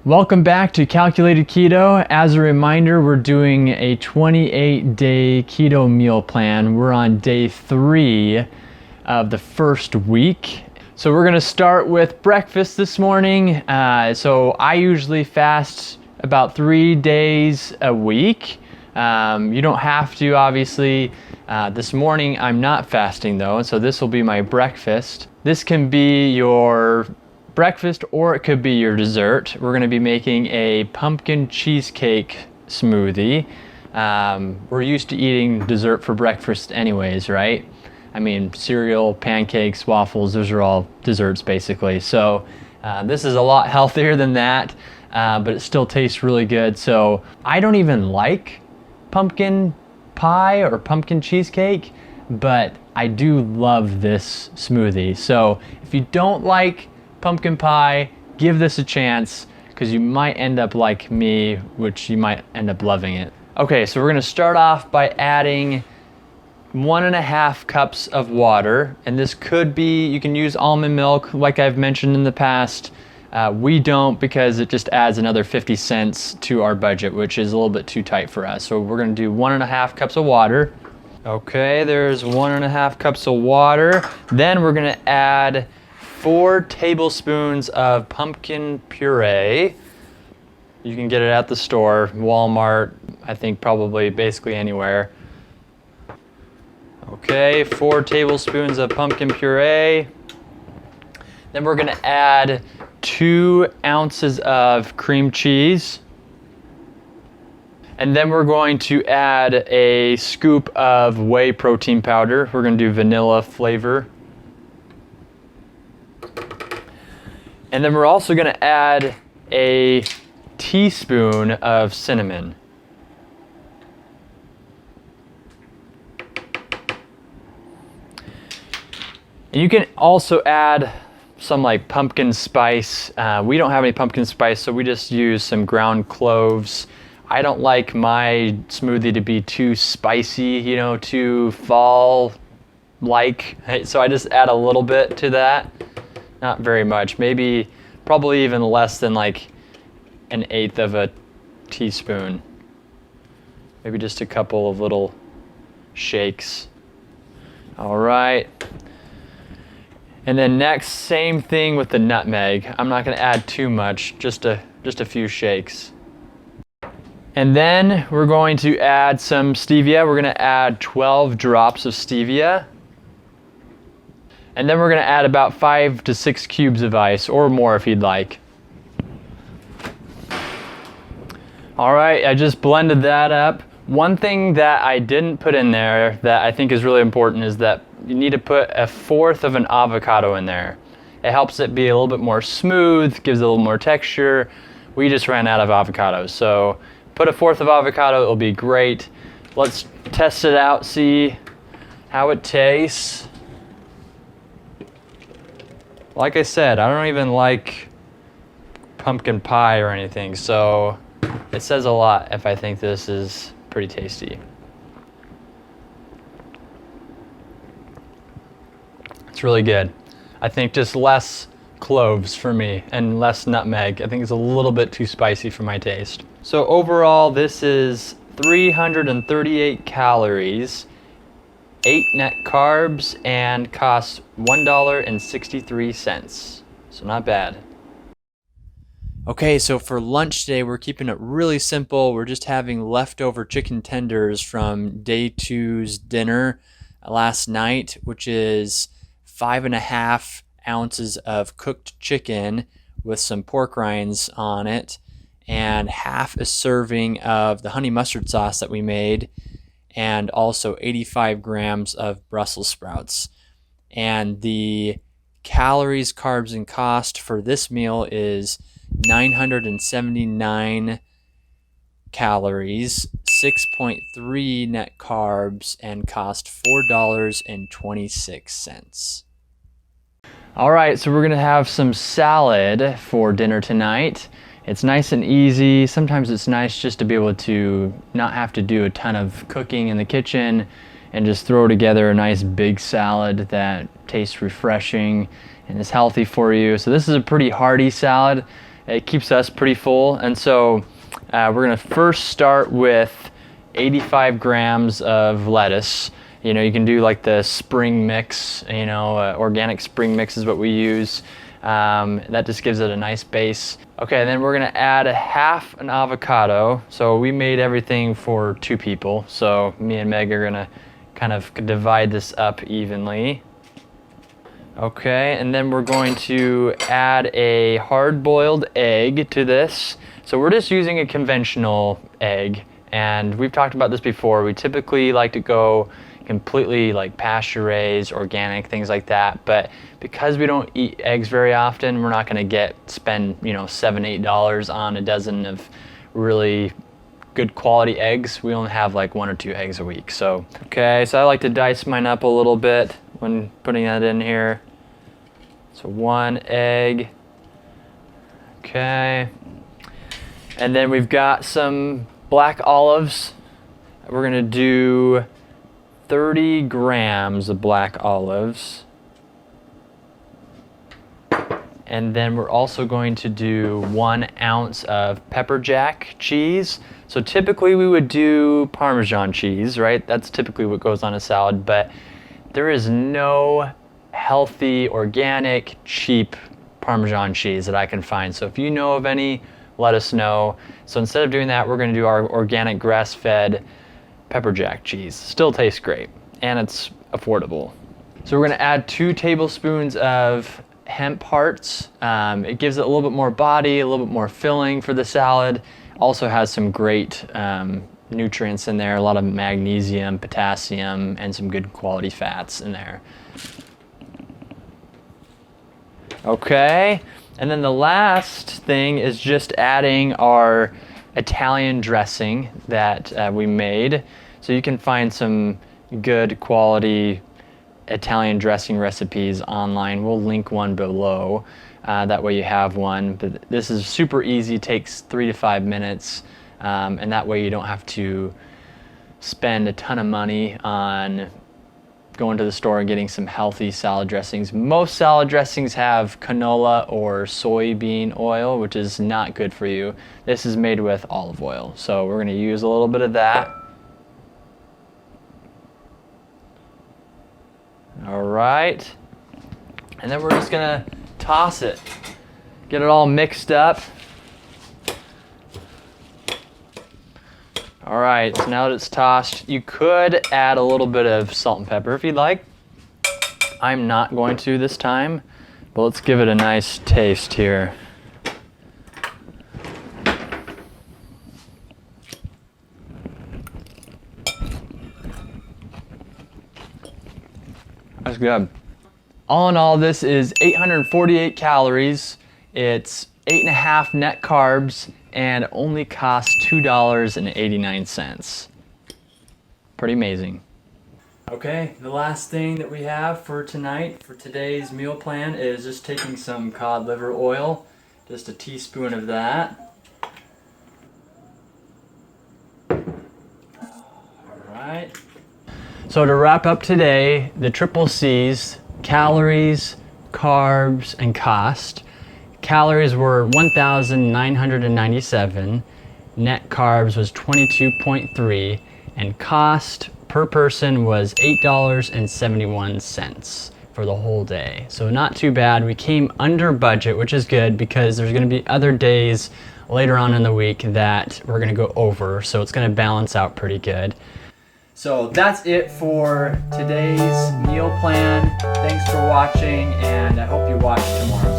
Welcome back to Calculated Keto. As a reminder, we're doing a 28-day keto meal plan. We're on day 3 of the first week. So we're gonna start with breakfast this morning. So I usually fast about 3 days a week. You don't have to, obviously. This morning I'm not fasting though, so this will be my breakfast. This can be your breakfast or it could be your dessert. We're gonna be making a pumpkin cheesecake smoothie. We're used to eating dessert for breakfast anyways, right? I mean, cereal, pancakes, waffles, those are all desserts basically. So this is a lot healthier than that, but it still tastes really good. So I don't even like pumpkin pie or pumpkin cheesecake, but I do love this smoothie. So if you don't like pumpkin pie, give this a chance because you might end up like me, which you might end up loving it. Okay, so we're gonna start off by adding 1.5 cups of water, and this could be, you can use almond milk like I've mentioned in the past. We don't, because it just adds another 50 cents to our budget, which is a little bit too tight for us. So we're gonna do 1.5 cups of water. Okay, there's 1.5 cups of water. Then we're gonna add 4 tablespoons of pumpkin puree. You can get it at the store, Walmart, I think probably basically anywhere. Okay, 4 tablespoons of pumpkin puree. Then we're gonna add 2 ounces of cream cheese. And then we're going to add a scoop of whey protein powder. We're gonna do vanilla flavor. And then we're also gonna add a teaspoon of cinnamon. And you can also add some like pumpkin spice. We don't have any pumpkin spice, so we just use some ground cloves. I don't like my smoothie to be too spicy, you know, too fall-like. So I just add a little bit to that. Not very much, maybe probably even less than like 1/8 of a teaspoon. Maybe just a couple of little shakes. All right. And then next, same thing with the nutmeg. I'm not gonna add too much, just a few shakes. And then we're going to add some stevia. We're gonna add 12 drops of stevia. And then we're gonna add about 5 to 6 cubes of ice, or more if you'd like. All right, I just blended that up. One thing that I didn't put in there that I think is really important is that you need to put 1/4 of an avocado in there. It helps it be a little bit more smooth, gives it a little more texture. We just ran out of avocados, so put 1/4 of avocado, it'll be great. Let's test it out, see how it tastes. Like I said, I don't even like pumpkin pie or anything, so it says a lot if I think this is pretty tasty. It's really good. I think just less cloves for me and less nutmeg. I think it's a little bit too spicy for my taste. So overall, this is 338 calories, 8 net carbs, and costs $1.63. So not bad. Okay, so for lunch today, we're keeping it really simple. We're just having leftover chicken tenders from day 2's dinner last night, which is 5.5 ounces of cooked chicken with some pork rinds on it, and half a serving of the honey mustard sauce that we made, and also 85 grams of Brussels sprouts. And the calories, carbs, and cost for this meal is 979 calories, 6.3 net carbs, and cost $4.26. All right, so we're gonna have some salad for dinner tonight. It's nice and easy. Sometimes it's nice just to be able to not have to do a ton of cooking in the kitchen and just throw together a nice big salad that tastes refreshing and is healthy for you. So this is a pretty hearty salad. It keeps us pretty full. And so we're gonna first start with 85 grams of lettuce. You know, you can do like the spring mix, you know, organic spring mix is what we use. That just gives it a nice base. Okay, and then we're gonna add a half an avocado. So we made everything for 2 people. So me and Meg are gonna kind of divide this up evenly. Okay, and then we're going to add a hard-boiled egg to this. So we're just using a conventional egg, and we've talked about this before. We typically like to go completely like pasture-raised, organic, things like that. But because we don't eat eggs very often, we're not gonna spend, you know, $7, $8 on a dozen of really good quality eggs. We only have like 1 or 2 eggs a week. So, okay, so I like to dice mine up a little bit when putting that in here. So 1 egg, okay. And then we've got some black olives. We're gonna do 30 grams of black olives. And then we're also going to do 1 ounce of pepper jack cheese. So typically we would do Parmesan cheese, right? That's typically what goes on a salad, but there is no healthy, organic, cheap Parmesan cheese that I can find. So if you know of any, let us know. So instead of doing that, we're gonna do our organic grass-fed pepper jack cheese. Still tastes great, and it's affordable. So we're gonna add 2 tablespoons of Hemp Hearts. It gives it a little bit more body, a little bit more filling for the salad. Also has some great nutrients in there, a lot of magnesium, potassium, and some good quality fats in there. Okay, and then the last thing is just adding our Italian dressing that we made. So you can find some good quality Italian dressing recipes online. We'll link one below. That way you have one. But this is super easy, takes 3 to 5 minutes. And that way you don't have to spend a ton of money on going to the store and getting some healthy salad dressings. Most salad dressings have canola or soybean oil, which is not good for you. This is made with olive oil. So we're gonna use a little bit of that. All right. And then we're just gonna toss it. Get it all mixed up. All right, so now that it's tossed, you could add a little bit of salt and pepper if you'd like. I'm not going to this time, but let's give it a nice taste here. That's good. All in all, this is 848 calories. It's 8.5 net carbs, and only costs $2.89. Pretty amazing. Okay, the last thing that we have for tonight, for today's meal plan, is just taking some cod liver oil, just a teaspoon of that. Alright. So to wrap up today, the triple C's, calories, carbs, and cost. Calories were 1,997, net carbs was 22.3, and cost per person was $8.71 for the whole day. So not too bad. We came under budget, which is good because there's gonna be other days later on in the week that we're gonna go over, so it's gonna balance out pretty good. So that's it for today's meal plan. Thanks for watching, and I hope you watch tomorrow.